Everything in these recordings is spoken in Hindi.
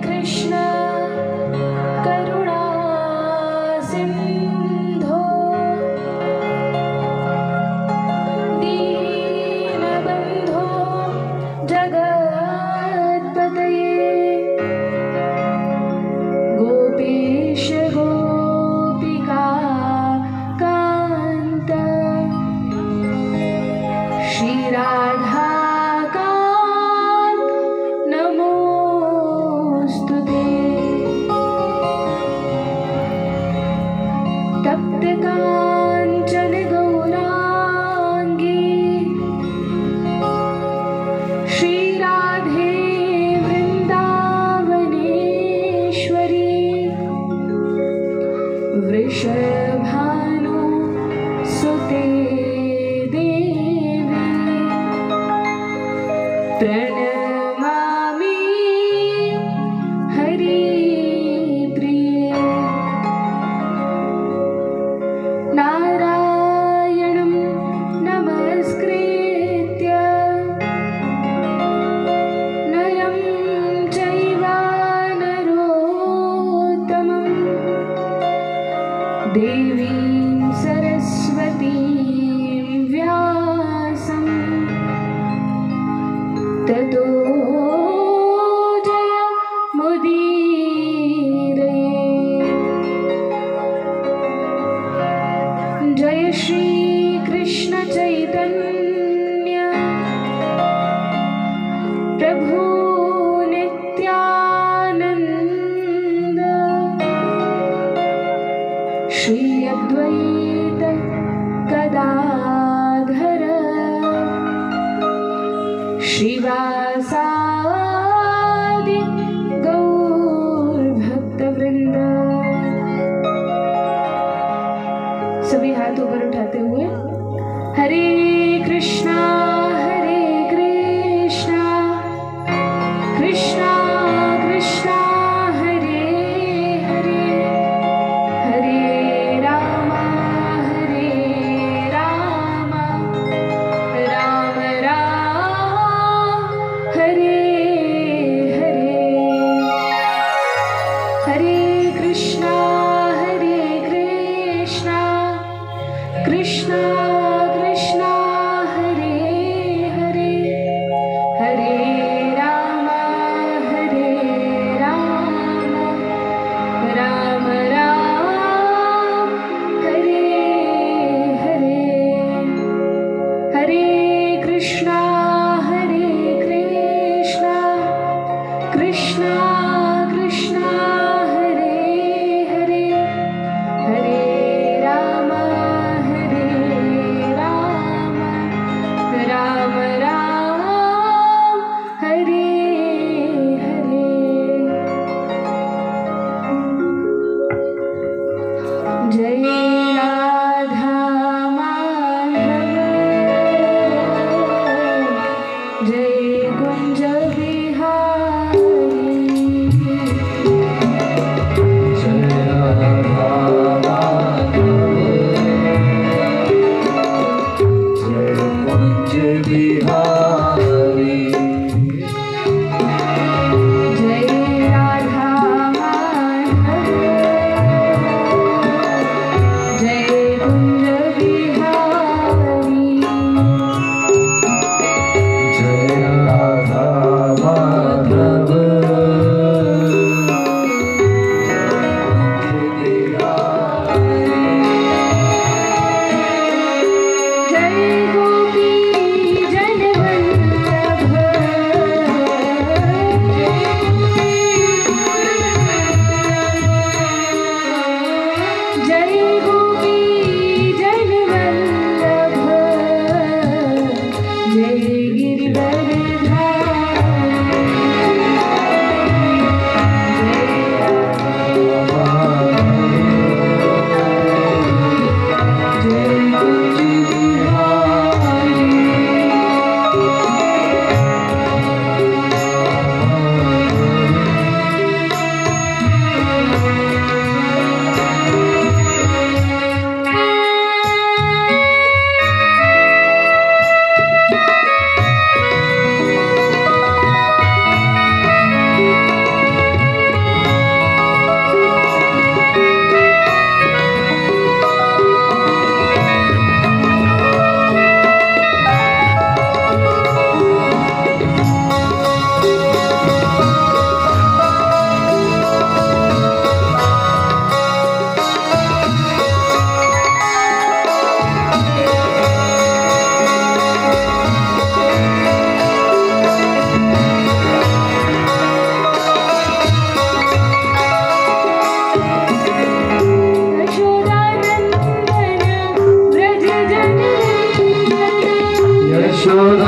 कृष्ण करुणा सिंधु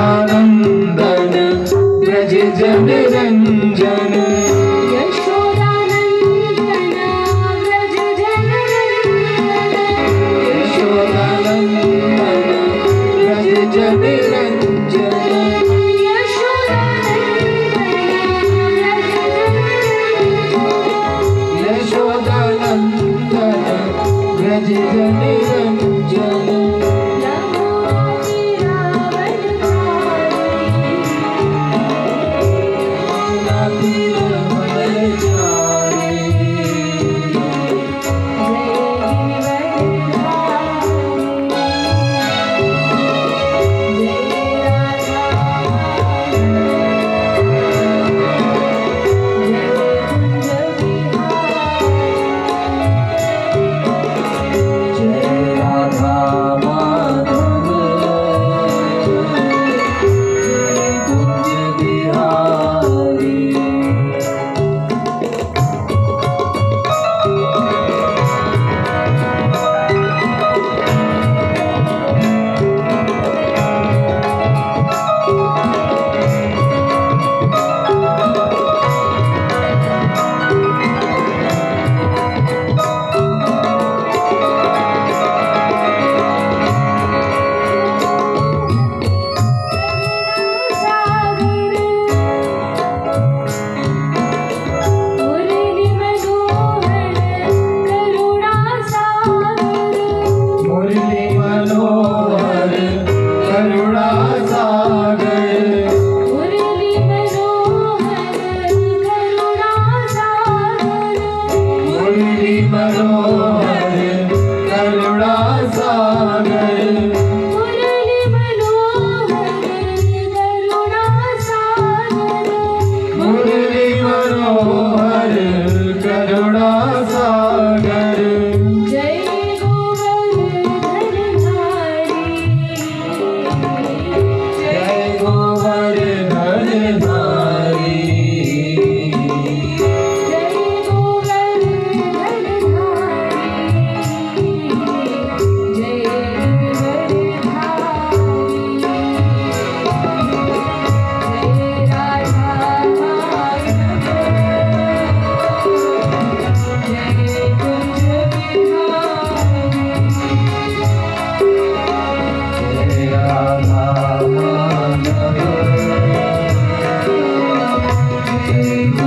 यशोदानंदन ब्रज जन रंजन यशोदानंदन ब्रज जन रंजन यशोदानंदन ब्रज जन रंजन Hare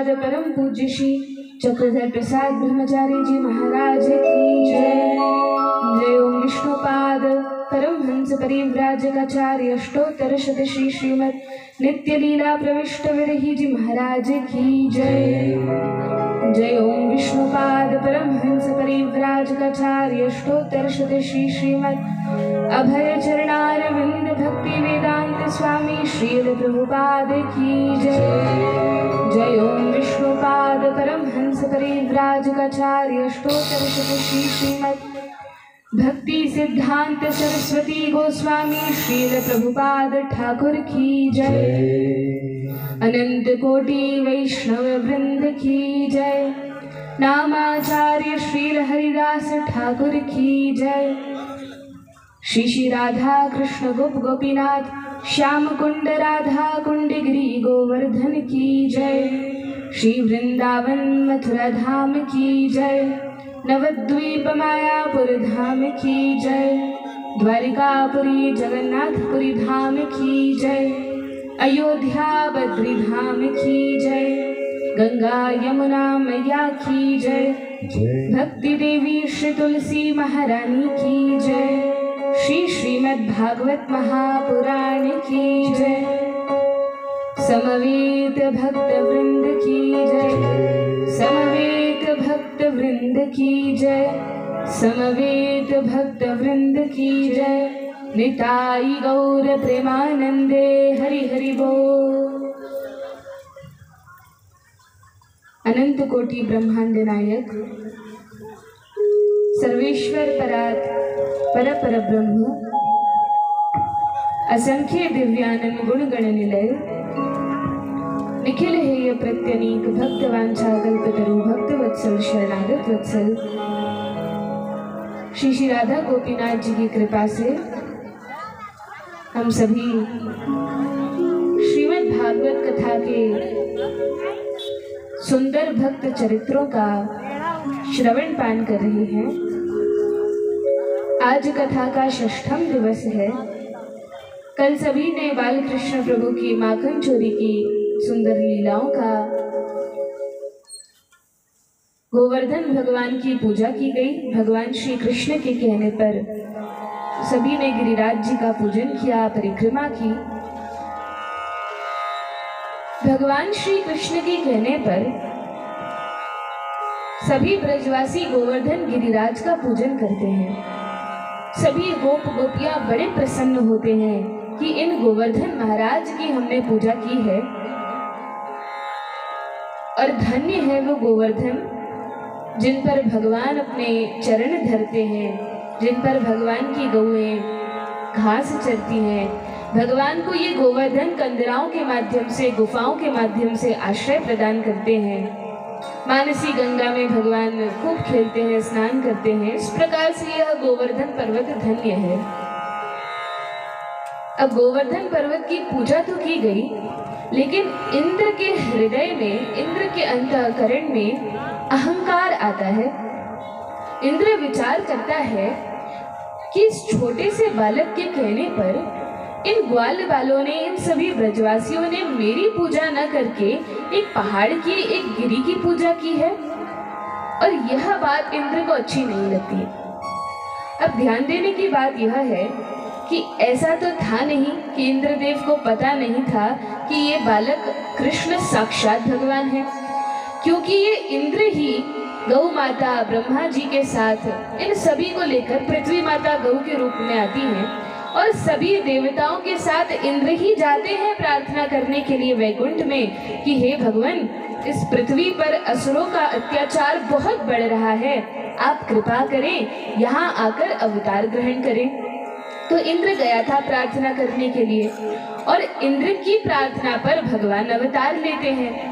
विश्वपाद परम पूज्य श्री चक्रधर प्रसाद ब्रह्मचारी जी महाराज की जय। जय ओम विष्णुपाद परमहंस परिव्राजकाचार्य अष्टोत्तर शत श्री श्रीमद नित्य लीला प्रविष्ट विरही जी महाराज की जय। जय ओम विष्णुपाद परमहंस परिव्राजकाचार्य अष्टोत्तर शत श्री श्रीमद अभय चरणारविंद भक्ति वेदांत स्वामी श्रील प्रभुपाद की जय। जय ओम विष्णुपाद परमहंस परिव्राजकाचार्य अष्टोत्तर शत श्री श्रीमद भक्ति सिद्धांत सरस्वती गोस्वामी श्रील प्रभुपाद ठाकुर की जय। अनंत कोटि वैष्णव वृंद की जय। नामाचार्य श्रील हरिदास ठाकुर की जय। श्री श्री राधा कृष्ण गोप गोपीनाथ श्याम कुंड राधा कुंड गिरी गोवर्धन की जय। श्री वृंदावन मथुरा धाम की जय। नवद्वीप मायापुर धाम की जय। द्वारिकापुरी जगन्नाथपुरी धाम की जय। अयोध्या बद्री धाम की जय। गंगा यमुना मैया की जय। भक्ति देवी श्री तुलसी महारानी की जय। श्री श्रीमद् भागवत महापुराण की जय। समवेत भक्त वृंद की जय। समवेत भक्त वृंद की जय। समवेत भक्त वृंद की जय। निताई गौर प्रेमानंदे हरि हरि बोल। अनंत कोटि ब्रह्मांड नायक सर्वेश्वर परात् पर पर ब्रह्म असंख्य दिव्यानंद गुण गण निलय निखिल हेय प्रत्यनीक भक्तवांछा कल्पतरु भक्तवत्सल शरणागत वत्सल श्री श्री राधा गोपीनाथ जी की कृपा से हम सभी श्रीमद् भागवत कथा के सुंदर भक्त चरित्रों का श्रवण पान कर रहे हैं। आज कथा का षष्ठम दिवस है। कल सभी ने बाल कृष्ण प्रभु की माखन चोरी की सुंदर लीलाओं का, गोवर्धन भगवान की पूजा की गई। भगवान श्री कृष्ण के कहने पर सभी ने गिरिराज जी का पूजन किया, परिक्रमा की। भगवान श्री कृष्ण के कहने पर सभी ब्रजवासी गोवर्धन गिरिराज का पूजन करते हैं। सभी गोप गोपियां बड़े प्रसन्न होते हैं कि इन गोवर्धन महाराज की हमने पूजा की है और धन्य है वो गोवर्धन जिन पर भगवान अपने चरण धरते हैं, जिन पर भगवान की गौएं घास चरती हैं। भगवान को ये गोवर्धन कंदराओं के माध्यम से, गुफाओं के माध्यम से आश्रय प्रदान करते हैं। मानसी गंगा में भगवान खूब खेलते हैं, स्नान करते हैं। इस प्रकार से यह गोवर्धन पर्वत धन्य है। अब गोवर्धन पर्वत की पूजा तो की गई, लेकिन इंद्र के हृदय में, इंद्र के अंतःकरण में अहंकार आता है। इंद्र विचार करता है कि इस छोटे से बालक के कहने पर इन ग्वाल बालों ने, इन सभी ब्रजवासियों ने मेरी पूजा न करके एक पहाड़ की, एक गिरी की पूजा की है और यह बात इंद्र को अच्छी नहीं लगती। अब ध्यान देने की बात यह है कि ऐसा तो था नहीं कि इंद्रदेव को पता नहीं था कि ये बालक कृष्ण साक्षात भगवान है, क्योंकि ये इंद्र ही गौ माता ब्रह्मा जी के साथ इन सभी को लेकर पृथ्वी माता गौ के रूप में आती हैं और सभी देवताओं के साथ इंद्र ही जाते हैं प्रार्थना करने के लिए वैकुंठ में कि हे भगवान, इस पृथ्वी पर असुरों का अत्याचार बहुत बढ़ रहा है, आप कृपा करें, यहाँ आकर अवतार ग्रहण करें। तो इंद्र गया था प्रार्थना करने के लिए और इंद्र की प्रार्थना पर भगवान अवतार लेते हैं।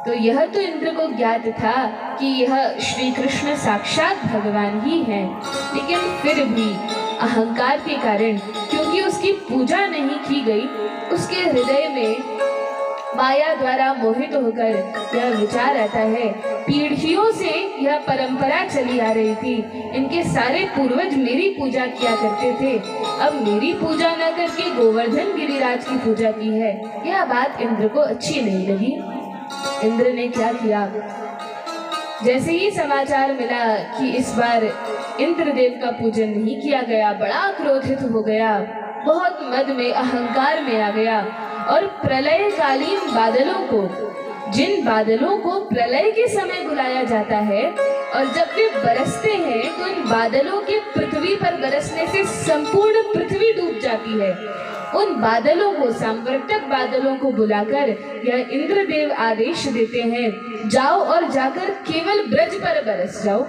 तो यह तो इंद्र को ज्ञात था कि यह श्री कृष्ण साक्षात भगवान ही हैं, लेकिन फिर भी अहंकार के कारण, क्योंकि उसकी पूजा नहीं की गई, उसके हृदय में माया द्वारा मोहित होकर यह विचार आता है। पीढ़ियों से यह परंपरा चली आ रही थी, इनके सारे पूर्वज मेरी पूजा किया करते थे, अब मेरी पूजा न करके गोवर्धन गिरिराज की पूजा की है। यह बात इंद्र को अच्छी नहीं लगी। इंद्र ने क्या किया, जैसे ही समाचार मिला कि इस बार इंद्रदेव का पूजन नहीं किया गया, बड़ा क्रोधित हो गया, बहुत मद में अहंकार में आ गया और प्रलयकालीन बादलों को, जिन बादलों को प्रलय के समय बुलाया जाता है और जब वे बरसते हैं तो उन बादलों के पृथ्वी पर बरसने से संपूर्ण पृथ्वी डूब जाती है, उन बादलों को, सांवर्तक बादलों को बुलाकर यह इंद्रदेव आदेश देते हैं, जाओ और जाकर केवल ब्रज पर बरस जाओ।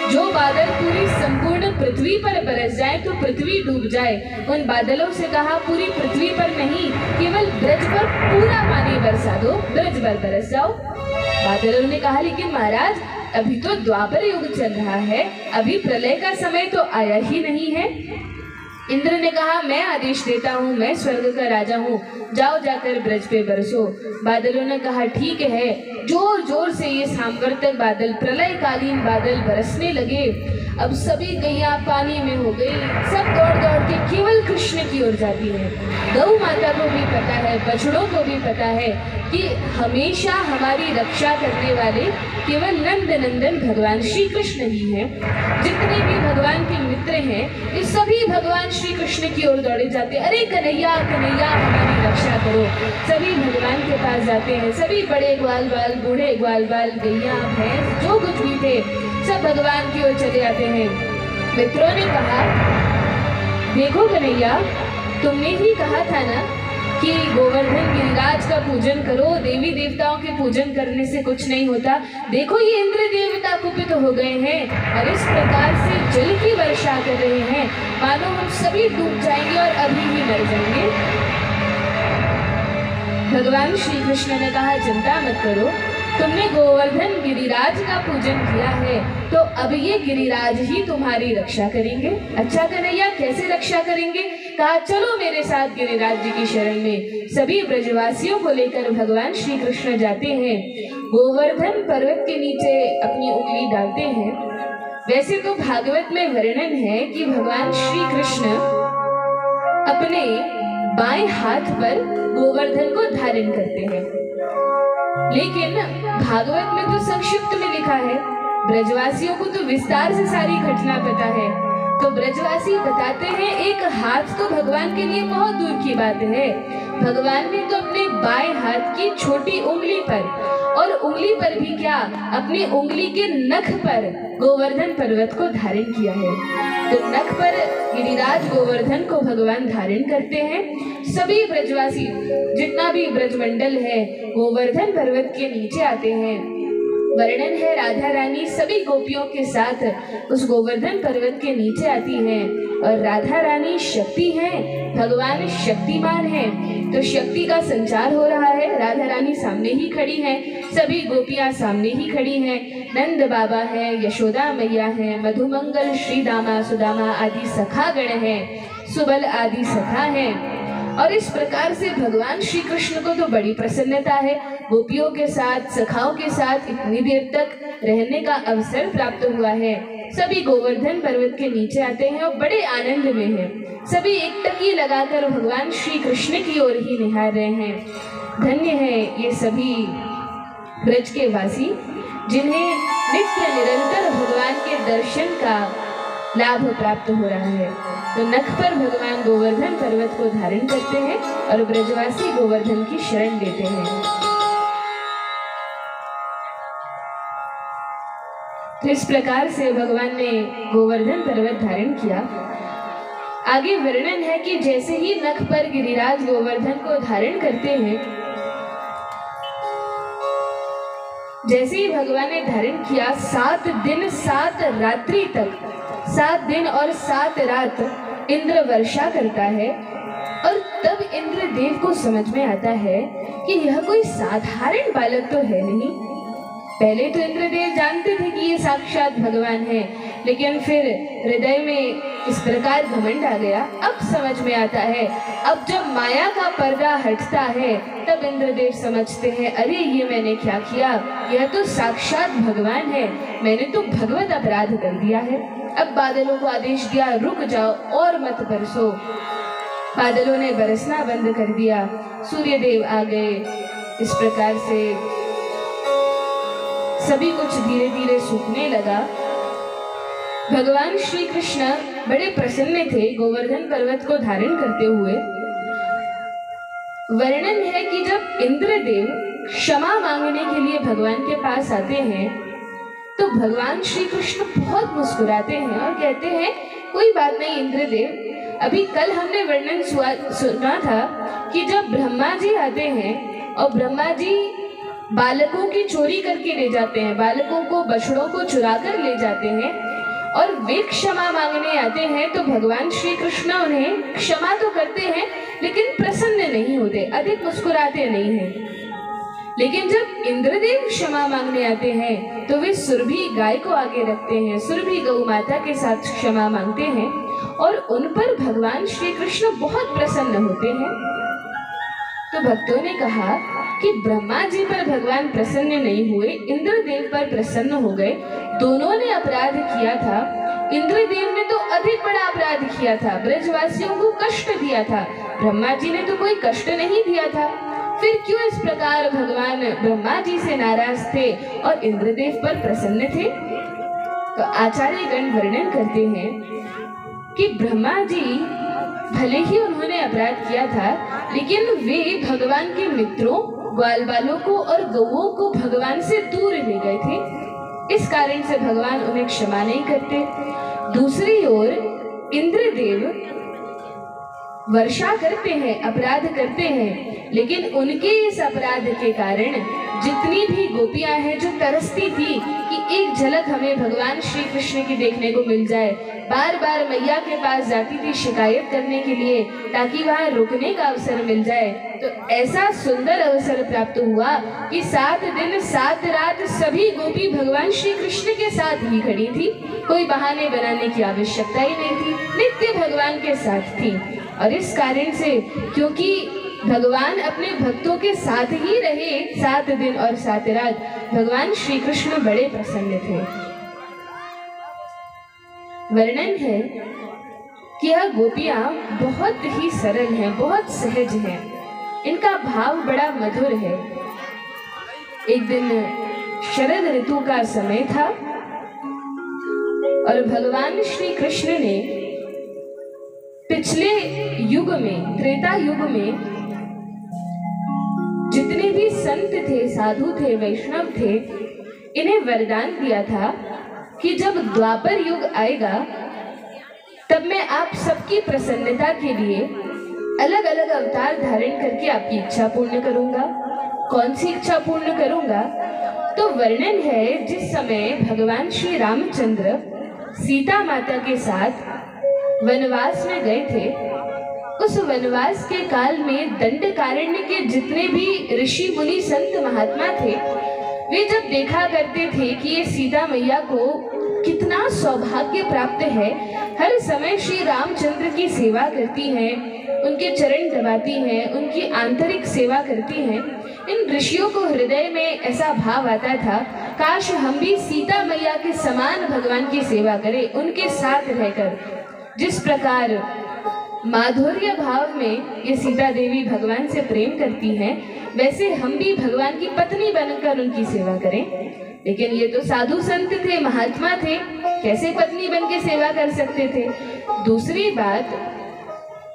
जो बादल पूरी संपूर्ण पृथ्वी पर बरस जाए तो पृथ्वी डूब जाए। उन बादलों से कहा पूरी पृथ्वी पर नहीं, केवल ब्रज पर पूरा पानी बरसा दो, ब्रज पर बरस जाओ। बादलों ने कहा लेकिन महाराज अभी तो द्वापर युग चल रहा है, अभी प्रलय का समय तो आया ही नहीं है। इंद्र ने कहा मैं आदेश देता हूँ, मैं स्वर्ग का राजा हूँ, जाओ जाकर ब्रज पे बरसो। बादलों ने कहा ठीक है। जोर जोर से ये सांवर्तक बादल, प्रलयकालीन बादल बरसने लगे। अब सभी गैया पानी में हो गई, सब दौड़ दौड़ के केवल कृष्ण की ओर जाती है। गौ माता को भी पता है, बछड़ों को भी पता है कि हमेशा हमारी रक्षा करने वाले केवल नंद नंदन भगवान श्री कृष्ण ही हैं। जितने भी भगवान के मित्र हैं ये सभी भगवान श्री कृष्ण की ओर दौड़े जाते, अरे कन्हैया कन्हैया हमारी रक्षा करो। सभी भगवान के पास जाते हैं, सभी बड़े ग्वाल बाल, बूढ़े ग्वाल बाल, गैया भैंस जो कुछ भी थे सब भगवान की ओर चले आते हैं। मित्रों ने कहा देखो कन्हैया, तुमने ही कहा था ना कि गोवर्धन गिरिराज का पूजन करो, देवी देवताओं के पूजन करने से कुछ नहीं होता। देखो ये इंद्र देवता कुपित हो गए हैं और इस प्रकार से जल की वर्षा कर रहे हैं, मानो हम सभी डूब जाएंगे और अभी ही मर जाएंगे। भगवान श्री कृष्ण ने कहा चिंता मत करो, तुमने गोवर्धन गिरिराज का पूजन किया है तो अब ये गिरिराज ही तुम्हारी रक्षा करेंगे। अच्छा कन्हैया कैसे रक्षा करेंगे? कहा चलो मेरे साथ गिरिराज जी की शरण में। सभी ब्रजवासियों को लेकर भगवान श्री कृष्ण जाते हैं, गोवर्धन पर्वत के नीचे अपनी उंगली डालते हैं। वैसे तो भागवत में वर्णन है कि भगवान श्री कृष्ण अपने बाएं हाथ पर गोवर्धन को धारण करते हैं, लेकिन भागवत में तो संक्षिप्त में लिखा है, ब्रजवासियों को तो विस्तार से सारी घटना पता है। तो ब्रजवासी बताते हैं एक हाथ तो भगवान के लिए बहुत दूर की बात है, भगवान ने तो अपने बाएं हाथ की छोटी उंगली पर, और उंगली पर भी क्या, अपनी उंगली के नख पर गोवर्धन पर्वत को धारण किया है। तो नख पर गिरिराज गोवर्धन को भगवान धारण करते हैं। सभी ब्रजवासी जितना भी ब्रजमंडल है गोवर्धन पर्वत के नीचे आते हैं। वर्णन है राधा रानी सभी गोपियों के साथ उस गोवर्धन पर्वत के नीचे आती हैं और राधा रानी शक्ति हैं, भगवान शक्तिमान हैं। तो शक्ति का संचार हो रहा है, राधा रानी सामने ही खड़ी हैं, सभी गोपियां सामने ही खड़ी हैं, नंद बाबा हैं, यशोदा मैया हैं, मधुमंगल श्री दामा सुदामा आदि सखा गण हैं, सुबल आदि सखा हैं। और इस प्रकार से भगवान श्री कृष्ण को तो बड़ी प्रसन्नता है, गोपियों के साथ, सखाओं के साथ इतनी देर तक रहने का अवसर प्राप्त हुआ है। सभी गोवर्धन पर्वत के नीचे आते हैं और बड़े आनंद में हैं। सभी एक टकी लगाकर भगवान श्री कृष्ण की ओर ही निहार रहे हैं। धन्य है ये सभी ब्रज के वासी जिन्हें नित्य निरंतर भगवान के दर्शन का लाभ प्राप्त हो रहा है। तो नख पर भगवान गोवर्धन पर्वत को धारण करते हैं और ब्रजवासी गोवर्धन की शरण लेते हैं। तो इस प्रकार से भगवान ने गोवर्धन पर्वत धारण किया। आगे वर्णन है कि जैसे ही नख पर गिरिराज गोवर्धन को धारण करते हैं, जैसे ही भगवान ने धारण किया 7 दिन 7 रात्रि तक, 7 दिन और 7 रात इंद्र वर्षा करता है। और तब इंद्रदेव को समझ में आता है कि यह कोई साधारण बालक तो है नहीं। पहले तो इंद्रदेव जानते थे कि ये साक्षात भगवान है, लेकिन फिर हृदय में इस प्रकार घमंड आ गया। अब समझ में आता है, अब जब माया का पर्दा हटता है तब इंद्रदेव समझते हैं अरे ये मैंने क्या किया, यह तो साक्षात भगवान है, मैंने तो भगवत अपराध कर दिया है। अब बादलों को आदेश दिया रुक जाओ और मत बरसो। बादलों ने बरसना बंद कर दिया, सूर्यदेव आ गए, इस प्रकार से सभी कुछ धीरे धीरे सूखने लगा। भगवान श्री कृष्ण बड़े प्रसन्न थे गोवर्धन पर्वत को धारण करते हुए। वर्णन है कि जब इंद्रदेव क्षमा मांगने के लिए भगवान के पास आते हैं तो भगवान श्री कृष्ण बहुत मुस्कुराते हैं और कहते हैं, कोई बात नहीं इंद्रदेव, अभी कल हमने वर्णन सुना था कि जब ब्रह्मा जी आते हैं और ब्रह्मा जी बालकों की चोरी करके ले जाते हैं, बालकों को बछड़ों को चुरा कर ले जाते हैं और वे क्षमा मांगने आते हैं, तो भगवान श्री कृष्ण उन्हें क्षमा तो करते हैं लेकिन प्रसन्न नहीं होते, अधिक मुस्कुराते नहीं हैं। लेकिन जब इंद्रदेव क्षमा मांगने आते हैं तो वे सुरभि गाय को आगे रखते हैं, सुरभि गौ माता के साथ क्षमा मांगते हैं और उन पर भगवान श्री कृष्ण बहुत प्रसन्न होते हैं। तो भक्तों ने कहा कि ब्रह्मा जी पर भगवान प्रसन्न नहीं हुए, इंद्रदेव पर प्रसन्न हो गए। दोनों ने अपराध किया था। इंद्रदेव ने तो अधिक बड़ा अपराध किया था, ब्रजवासियों को कष्ट दिया था। ब्रह्मा जी ने तो कोई कष्ट नहीं दिया था। फिर क्यों इस प्रकार भगवान ब्रह्मा जी से नाराज थे और इंद्रदेव पर प्रसन्न थे? तो आचार्य गण वर्णन करते हैं कि ब्रह्मा जी भले ही उन्होंने अपराध किया था, लेकिन वे भगवान के मित्रों, ग्वाल बालों को और गौओं को भगवान से दूर ले गए थे। इस कारण से भगवान उन्हें क्षमा नहीं करते। दूसरी ओर इंद्रदेव वर्षा करते हैं, अपराध करते हैं, लेकिन उनके इस अपराध के कारण जितनी भी गोपियां हैं जो तरसती थी कि एक झलक हमें भगवान श्री कृष्ण की देखने को मिल जाए, बार बार मैया के पास जाती थी शिकायत करने के लिए ताकि वहां रुकने का अवसर मिल जाए। तो ऐसा सुंदर अवसर प्राप्त हुआ कि 7 दिन 7 रात सभी गोपी भगवान श्री कृष्ण के साथ ही खड़ी थी। कोई बहाने बनाने की आवश्यकता ही नहीं थी, नित्य भगवान के साथ थी। और इस कारण से, क्योंकि भगवान अपने भक्तों के साथ ही रहे 7 दिन और 7 रात, भगवान श्री कृष्ण बड़े प्रसन्न थे। वर्णन है कि यह गोपियां बहुत ही सरल हैं, बहुत सहज हैं, इनका भाव बड़ा मधुर है। एक दिन शरद ऋतु का समय था और भगवान श्री कृष्ण ने पिछले युग में, त्रेता युग में जितने भी संत थे, साधु थे, वैष्णव थे, इन्हें वरदान दिया था कि जब द्वापर युग आएगा तब मैं आप सबकी प्रसन्नता के लिए अलग अलग अवतार धारण करके आपकी इच्छा पूर्ण करूंगा। कौन सी इच्छा पूर्ण करूंगा? तो वर्णन है जिस समय भगवान श्री रामचंद्र सीता माता के साथ वनवास में गए थे, उस वनवास के काल में दंडकारण्य के जितने भी ऋषि मुनि संत महात्मा थे, वे जब देखा करते थे कि ये सीता मैया को कितना सौभाग्य प्राप्त है, हर समय श्री रामचंद्र की सेवा करती हैं, उनके चरण दबाती हैं, उनकी आंतरिक सेवा करती हैं, इन ऋषियों को हृदय में ऐसा भाव आता था, काश हम भी सीता मैया के समान भगवान की सेवा करें, उनके साथ रहकर। जिस प्रकार माधुर्य भाव में ये सीता देवी भगवान से प्रेम करती हैं, वैसे हम भी भगवान की पत्नी बनकर उनकी सेवा करें। लेकिन ये तो साधु संत थे, महात्मा थे, कैसे पत्नी बन के सेवा कर सकते थे? दूसरी बात,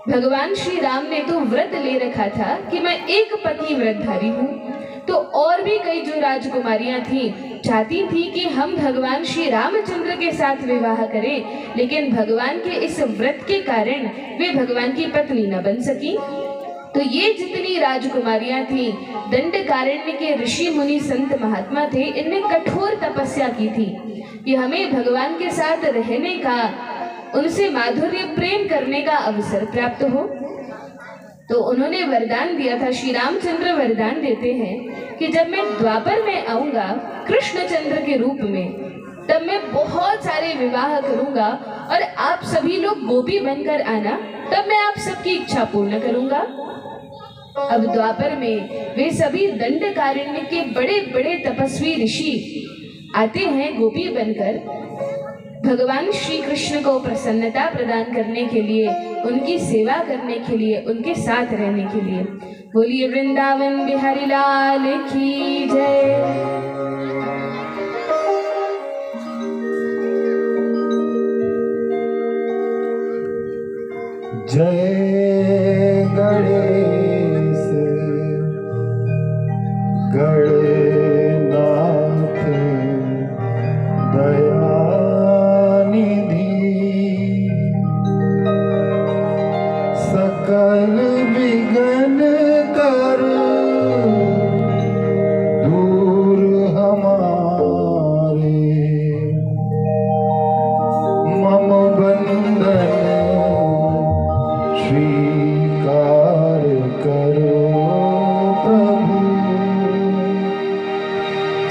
भगवान श्री राम ने तो व्रत ले रखा था कि मैं एक पत्नी व्रतधारी हूँ, तो और भी कई जो राजकुमारियां थी चाहती थी कि हम भगवान श्री रामचंद्र के साथ विवाह करें, लेकिन भगवान के इस व्रत के कारण वे भगवान की पत्नी न बन सकी। तो ये जितनी राजकुमारियां थी, दंडकारण्य के ऋषि मुनि संत महात्मा थे, इनने कठोर तपस्या की थी कि हमें भगवान के साथ रहने का, उनसे माधुर्य प्रेम करने का अवसर प्राप्त हो। तो उन्होंने वरदान दिया था, श्री रामचंद्र वरदान देते हैं कि जब मैं द्वापर में आऊंगा कृष्णचंद्र के रूप में, तब मैं बहुत सारे विवाह करूंगा और आप सभी लोग गोपी बनकर आना, तब मैं आप सबकी इच्छा पूर्ण करूंगा। अब द्वापर में वे सभी दंडकारण्य के बड़े बड़े तपस्वी ऋषि आते हैं गोपी बनकर भगवान श्री कृष्ण को प्रसन्नता प्रदान करने के लिए, उनकी सेवा करने के लिए, उनके साथ रहने के लिए। बोलिए वृंदावन बिहारी लाल की जय। जय गणेश गणनाथ दयानिधि सकल विघ्न कर दूर हमारे मम बंधन स्वीकार करो प्रभु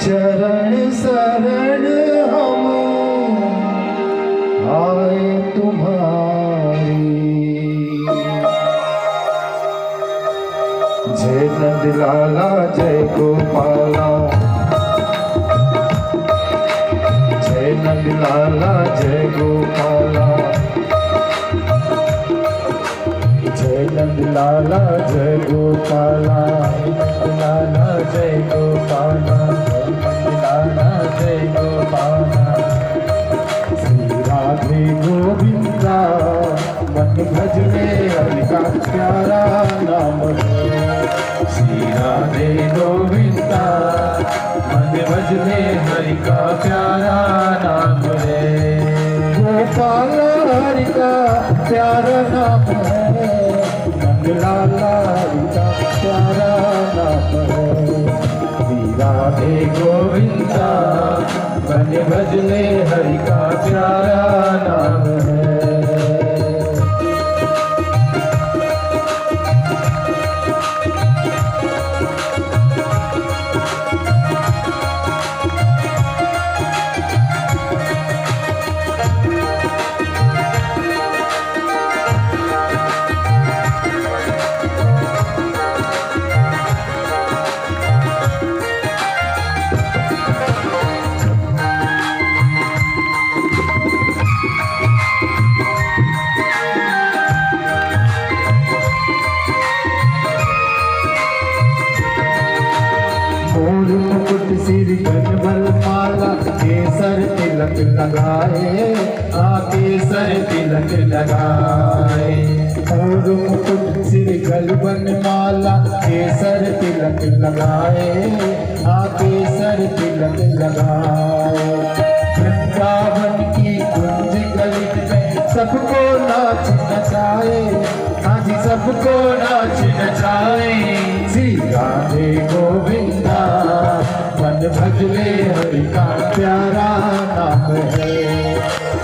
चरण शरण हम आए तुम्हारी। जय नंद लाला जय गोपाला जय नंद लाला जय गोपाला जय नंद लाला जय गोपाला लाला जय गोपाला लाला जय गोपाला श्री राधे गोविंदा मन भज में हरि का प्यारा नाम है। श्री राधे गोविंदा मन भज में हरि का प्यारा नाम है। गोपाल हरि का प्यारा नाम है लाला हरि का प्यारा नाम है। श्री राधे गोविंदा मन भज ले हरि का प्यारा नाम है। सिर गजबल माला केसर तिलक लगाए केसर तिलक लगाए और मुकुट सिर गलबन माला केसर तिलक लगाए केसर तिलक लगाए। वृंदावन की कुंज गली में सबको नाच नचाए जी सबको नाच नचाए। श्री राधे गोविंदा मन भज ले हरि का प्यारा नाम है।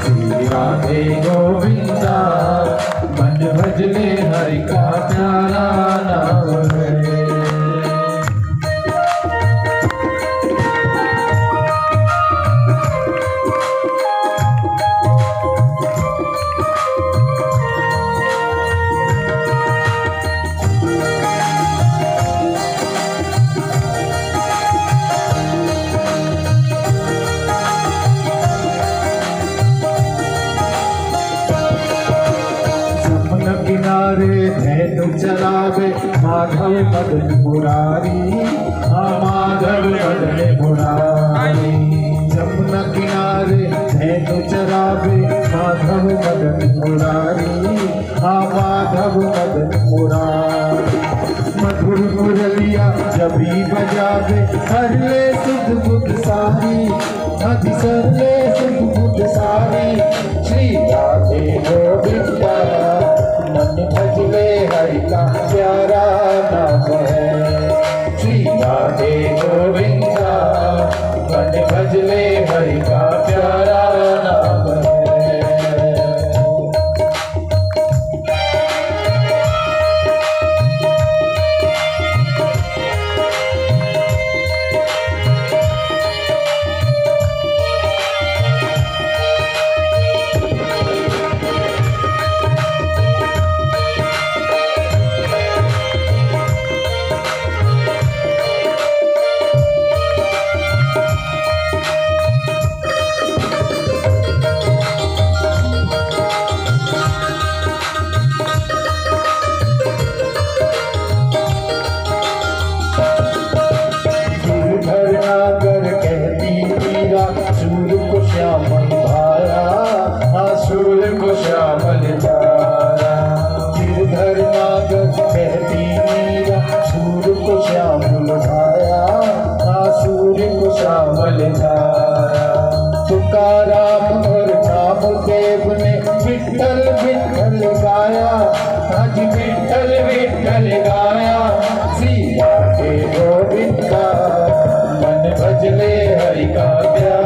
श्री राधे गोविंदा मन भज ले हरि का प्यारा नाम है। धैनु चलावे माधव मदन मुरारी माधव मदन मुरारी। जमुना किनारे धैनु चलावे माधव मदन मुरारी माधव मदन मुरारी। मधुर मुरलिया जभी बजावे हर ले सुध बुध सारी नदी सर ले सुध बुध सारी। श्री राधे गोविंदा मन भज ले हरि का प्यारा नाम है। श्री राधे गोविंदा मन भज ले हरि का प्यारा नाम है। सूर्य को श्यामल धारा। गिरधर नागर कहती मीरा, सूर्य को श्यामल भाया, सूर्य को श्यामल धारा। तुकाराम और नामदेव ने विठ्ठल विठ्ठल गाया, आज विठ्ठल विठ्ठल गाया। सिया के गोविंद का मन भजले हरि का प्यार।